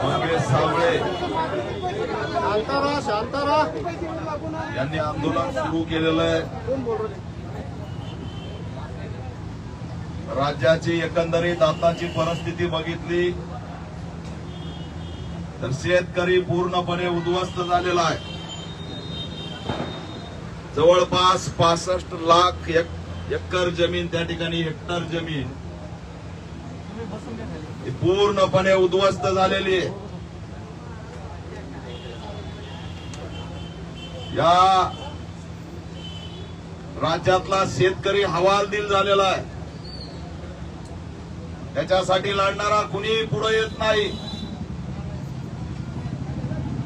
मंगेश साबळे शांतारा यांनी आंदोलन सुरू केलेलं आहे। राज्याची एकंदरीत आताची परिस्थिती बघितली तर शेतकरी पूर्णपणे उद्ध्वस्त झालेला आहे। जवळपास 65 लाख एकर जमीन, त्या ठिकाणी हेक्टर जमीन ही पूर्णपणे उद्ध्वस्त झालेली आहे। या राज्यातला शेतकरी हवालदिल झालेला आहे। त्याच्यासाठी लढणारा कुणी पुढे येत नाही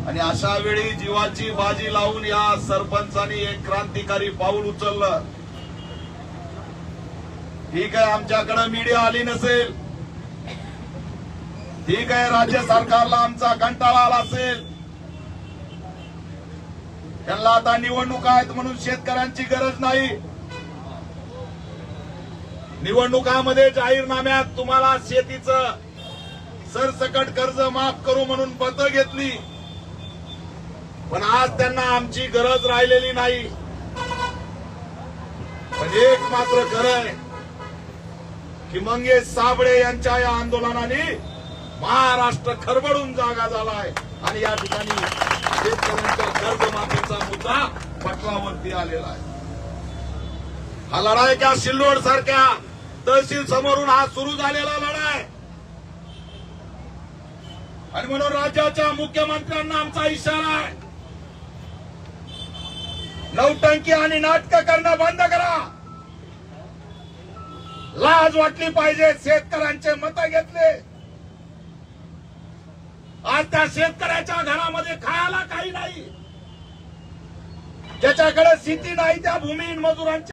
आणि अशा वेळी जीवाची बाजी लावून या सरपंचांनी एक क्रांतिकारी पाऊल उचललं। ठीक आहे, आमच्याकडे मीडिया आली नसेल, ठीक आहे, राज्य सरकारला आमचा कंटाळा आला असेल, त्यांना आता निवडणुका आहेत म्हणून शेतकऱ्यांची गरज नाही। निवडणुकामध्ये जाहीरनाम्यात तुम्हाला शेतीचं सरसकट कर्ज माफ करू म्हणून पत्र घेतली, पण आज त्यांना आमची गरज राहिलेली नाही। पण एक मात्र खरं आहे की मंगेश साबळे यांच्या या आंदोलनाने महाराष्ट्र खरबडून जागा झालाय आणि या ठिकाणी शेतकऱ्यांच्या कर्जमाफीचा मुद्दा पटलावरती आलेला आहे। हा लढाई का सिल्लोड सारख्या तहसील समोरून हा सुरू झालेला लढाई आणि म्हणून राज्याच्या मुख्यमंत्र्यांना आमचा इशारा आहे, नौटंकी आणि नाटकं करणं बंद करा। लाज वाटली पाहिजे, शेतकऱ्यांचे मत घेतले, आज त्या शेतकऱ्याच्या घरामध्ये खायला काही नाही, ज्याच्याकडे शेती नाही त्या भूमिहीन मजुरांची